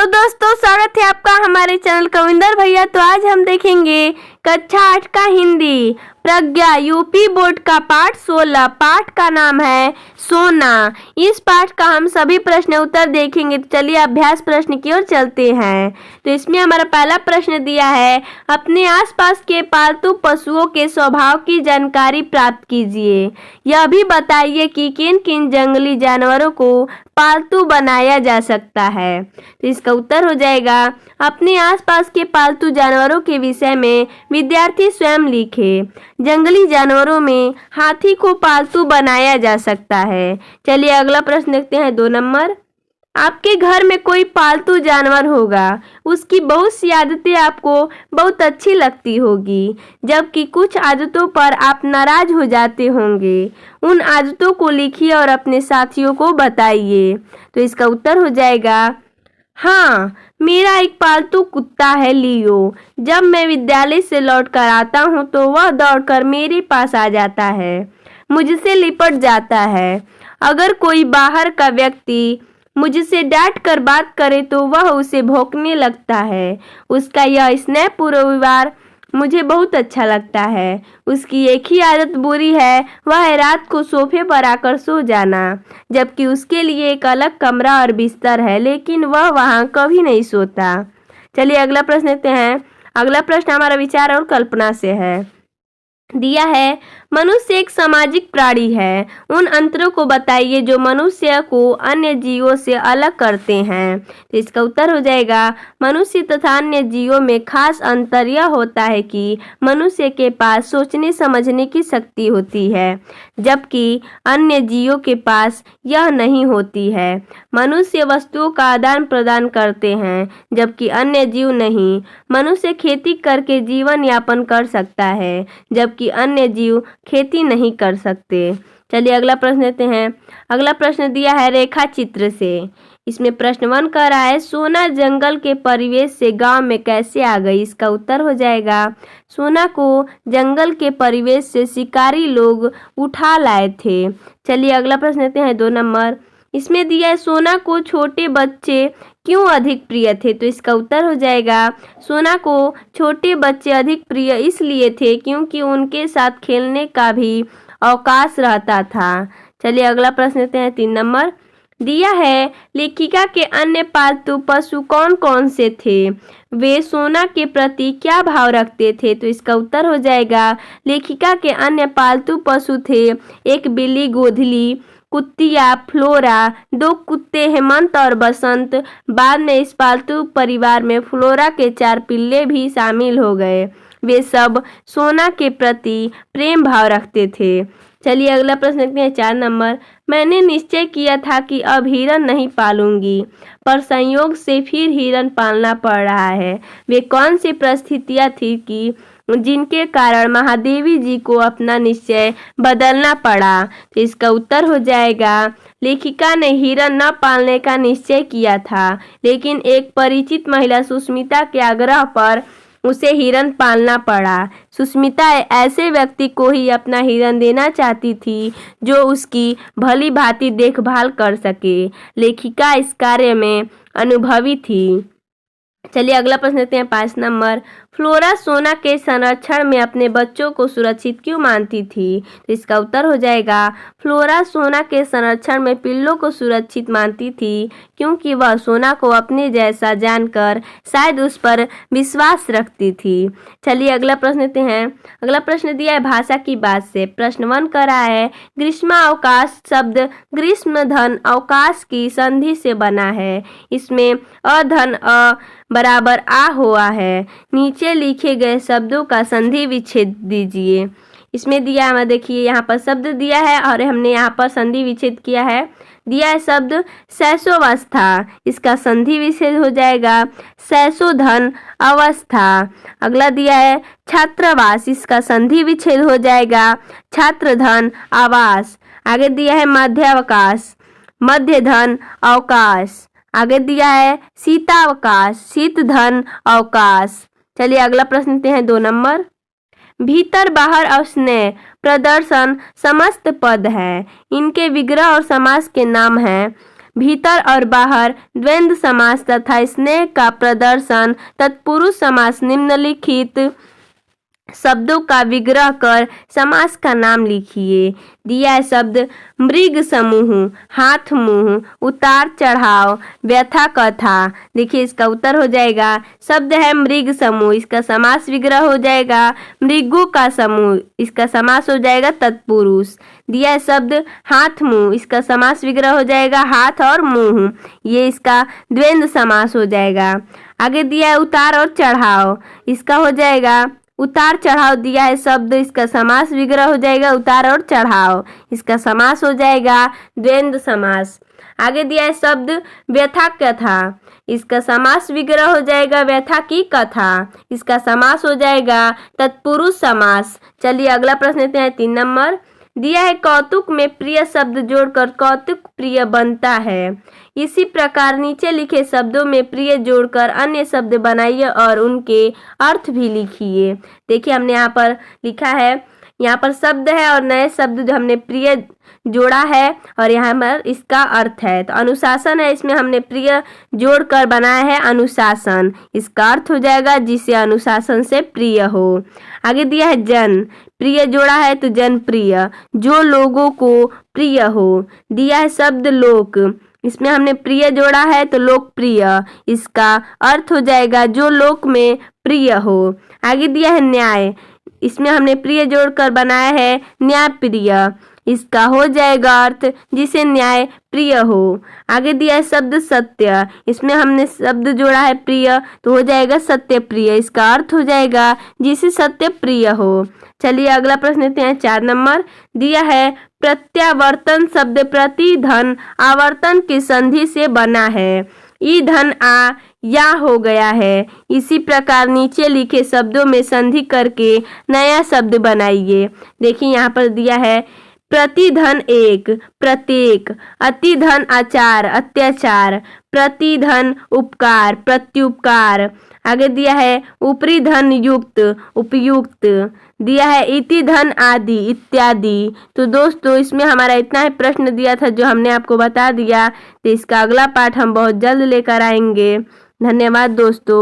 Hello दोस्तों, स्वागत है आपका हमारे चैनल कविंदर भैया। तो आज हम देखेंगे कक्षा 8 का हिंदी प्रज्ञा यूपी बोर्ड का पाठ 16। पाठ का नाम है सोना। इस पाठ का हम सभी प्रश्न उत्तर देखेंगे। तो चलिए अभ्यास प्रश्न की ओर चलते हैं। तो इसमें हमारा पहला प्रश्न दिया है, अपने आसपास के पालतू पशुओं के स्वभाव की जानकारी प्राप्त कीजिए। यह भी बताइए कि किन किन जंगली जानवरों को पालतू बनाया जा सकता है। तो इसका उत्तर हो जाएगा, अपने आसपास के पालतू जानवरों के विषय में विद्यार्थी स्वयं लिखे। जंगली जानवरों में हाथी को पालतू बनाया जा सकता है। चलिए अगला प्रश्न देखते हैं, 2 नंबर। आपके घर में कोई पालतू जानवर होगा, उसकी बहुत सी आदतें आपको बहुत अच्छी लगती होगी, जबकि कुछ आदतों पर आप नाराज हो जाते होंगे। उन आदतों को लिखिए और अपने साथियों को बताइए। तो इसका उत्तर हो जाएगा, हाँ, मेरा एक पालतू कुत्ता है लियो। जब मैं विद्यालय से लौट कर आता हूँ तो वह दौड़कर मेरे पास आ जाता है, मुझसे लिपट जाता है। अगर कोई बाहर का व्यक्ति मुझसे डांट कर बात करे तो वह उसे भौंकने लगता है। उसका यह स्नेहपूर्ण व्यवहार मुझे बहुत अच्छा लगता है। उसकी एक ही आदत बुरी है, वह है रात को सोफे पर आकर सो जाना, जबकि उसके लिए एक अलग कमरा और बिस्तर है, लेकिन वह वहाँ कभी नहीं सोता। चलिए अगला प्रश्न लेते हैं। अगला प्रश्न हमारा विचार और कल्पना से है। दिया है, मनुष्य एक सामाजिक प्राणी है। उन अंतरों को बताइए जो मनुष्य को अन्य जीवों से अलग करते हैं। तो इसका उत्तर हो जाएगा, मनुष्य तथा अन्य जीवों में खास अंतर यह होता है कि मनुष्य के पास सोचने समझने की शक्ति होती है, जबकि अन्य जीवों के पास यह नहीं होती है। मनुष्य वस्तुओं का आदान प्रदान करते हैं, जबकि अन्य जीव नहीं। मनुष्य खेती करके जीवन यापन कर सकता है, जबकि अन्य जीव खेती नहीं कर सकते। चलिए अगला प्रश्न लेते हैं। अगला प्रश्न दिया है रेखा चित्र से। इसमें प्रश्न 1 कह रहा है, सोना जंगल के परिवेश से गांव में कैसे आ गई। इसका उत्तर हो जाएगा, सोना को जंगल के परिवेश से शिकारी लोग उठा लाए थे। चलिए अगला प्रश्न लेते हैं, 2 नंबर। इसमें दिया है, सोना को छोटे बच्चे क्यों अधिक प्रिय थे। तो इसका उत्तर हो जाएगा, सोना को छोटे बच्चे अधिक प्रिय इसलिए थे क्योंकि उनके साथ खेलने का भी अवकाश रहता था। चलिए अगला प्रश्न लेते हैं, 3 नंबर। दिया है, लेखिका के अन्य पालतू पशु कौन कौन से थे, वे सोना के प्रति क्या भाव रखते थे। तो इसका उत्तर हो जाएगा, लेखिका के अन्य पालतू पशु थे, एक बिल्ली गोधली, कुत्तिया फ्लोरा, 2 कुत्ते हेमंत और बसंत। बाद में इस पालतू परिवार में फ्लोरा के 4 पिल्ले भी शामिल हो गए। वे सब सोना के प्रति प्रेम भाव रखते थे। चलिए अगला प्रश्न देखते हैं, 4 नंबर। मैंने निश्चय किया था कि अब हिरन नहीं पालूंगी, पर संयोग से फिर हिरन पालना पड़ रहा है। वे कौन सी परिस्थितियाँ थी कि जिनके कारण महादेवी जी को अपना निश्चय बदलना पड़ा। तो इसका उत्तर हो जाएगा, लेखिका ने हिरन न पालने का निश्चय किया था, लेकिन एक परिचित महिला सुष्मिता के आग्रह पर उसे हिरन पालना पड़ा। सुष्मिता ऐसे व्यक्ति को ही अपना हिरन देना चाहती थी जो उसकी भली भांति देखभाल कर सके। लेखिका इस कार्य में अनुभवी थी। चलिए अगला प्रश्न लेते हैं, 5 नंबर। फ्लोरा सोना के संरक्षण में अपने बच्चों को सुरक्षित क्यों मानती थी। तो इसका उत्तर हो जाएगा, फ्लोरा सोना के संरक्षण में पिल्लों को सुरक्षित मानती थी क्योंकि वह सोना को अपने जैसा जानकर शायद उस पर विश्वास रखती थी। चलिए अगला प्रश्न लेते हैं। अगला प्रश्न दिया है भाषा की बात से। प्रश्न 1 कर रहा है, ग्रीष्मावकाश शब्द ग्रीष्म धन अवकाश की संधि से बना है। इसमें अधन अ बराबर आ हुआ है। नीचे लिखे गए शब्दों का संधि विच्छेद दीजिए। इसमें दिया है, देखिए यहाँ पर शब्द दिया है और हमने यहाँ पर संधि विच्छेद किया है। दिया है शब्द शैशवावस्था, इसका संधि विच्छेद हो जाएगा शैशोधन अवस्था। अगला दिया है छात्रावास, इसका संधि विच्छेद हो जाएगा छात्रधन आवास। आगे दिया है मध्यावकाश, मध्यधन अवकाश। आगे दिया है शीतावकाश, शीतधन अवकाश। चलिए अगला प्रश्न लेते हैं, 2 नंबर। भीतर बाहर और स्नेह प्रदर्शन समस्त पद है, इनके विग्रह और समास के नाम हैं। भीतर और बाहर द्वंद्व समास तथा स्नेह का प्रदर्शन। तत्पुरुष समास निम्नलिखित शब्दों का विग्रह कर समास का नाम लिखिए। दिया है शब्द मृग समूह, हाथ मुंह, उतार चढ़ाव, व्यथा कथा। देखिए इसका उत्तर हो जाएगा शब्द है मृग समूह, इसका समास विग्रह हो जाएगा मृगों का समूह, इसका समास हो जाएगा तत्पुरुष। दिया है शब्द हाथ मुंह, इसका समास विग्रह हो जाएगा हाथ और मुंह, ये इसका द्वंद्व समास हो जाएगा। आगे दिया है उतार और चढ़ाव, इसका हो जाएगा उतार चढ़ाव। दिया है शब्द, इसका समास विग्रह हो जाएगा उतार और चढ़ाव, इसका समास हो जाएगा द्वंद्व समास। आगे दिया है शब्द व्यथा कथा, इसका समास विग्रह हो जाएगा व्यथा की कथा, इसका समास हो जाएगा तत्पुरुष समास। चलिए अगला प्रश्न लेते हैं 3 नंबर। दिया है कौतुक में प्रिय शब्द जोड़कर कौतुक प्रिय बनता है। इसी प्रकार नीचे लिखे शब्दों में प्रिय जोड़कर अन्य शब्द बनाइए और उनके अर्थ भी लिखिए। देखिए हमने यहाँ पर लिखा है, यहाँ पर शब्द है और नए शब्द जो हमने प्रिय जोड़ा है और यहाँ पर इसका अर्थ है। तो अनुशासन है, इसमें हमने प्रिय जोड़कर बनाया है अनुशासन, इसका अर्थ हो जाएगा जिसे अनुशासन से प्रिय हो। आगे दिया है जन, प्रिय जोड़ा है तो जन प्रिय, जो लोगों को प्रिय हो। दिया है शब्द लोक, इसमें हमने प्रिय जोड़ा है तो लोकप्रिय, इसका अर्थ हो जाएगा जो लोक में प्रिय हो। आगे दिया है न्याय, इसमें हमने प्रिय जोड़कर बनाया है न्याय प्रिय, इसका हो जाएगा अर्थ जिसे न्याय प्रिय हो। आगे दिया है शब्द सत्य, इसमें हमने शब्द जोड़ा है प्रिय तो हो जाएगा सत्य प्रिय, इसका अर्थ हो जाएगा जिसे सत्य प्रिय हो। चलिए अगला प्रश्न लेते हैं 4 नंबर। दिया है प्रत्यावर्तन शब्द प्रति धन आवर्तन की संधि से बना है। ई धन आ या हो गया है। इसी प्रकार नीचे लिखे शब्दों में संधि करके नया शब्द बनाइए। देखिए यहाँ पर दिया है प्रतिधन एक, प्रत्येक, अतिधन आचार, अत्याचार, प्रतिधन उपकार, प्रत्युपकार। आगे दिया है ऊपरी धन युक्त, उपयुक्त। दिया है इति धन आदि, इत्यादि। तो दोस्तों इसमें हमारा इतना ही प्रश्न दिया था जो हमने आपको बता दिया। तो इसका अगला पाठ हम बहुत जल्द लेकर आएंगे। धन्यवाद दोस्तों।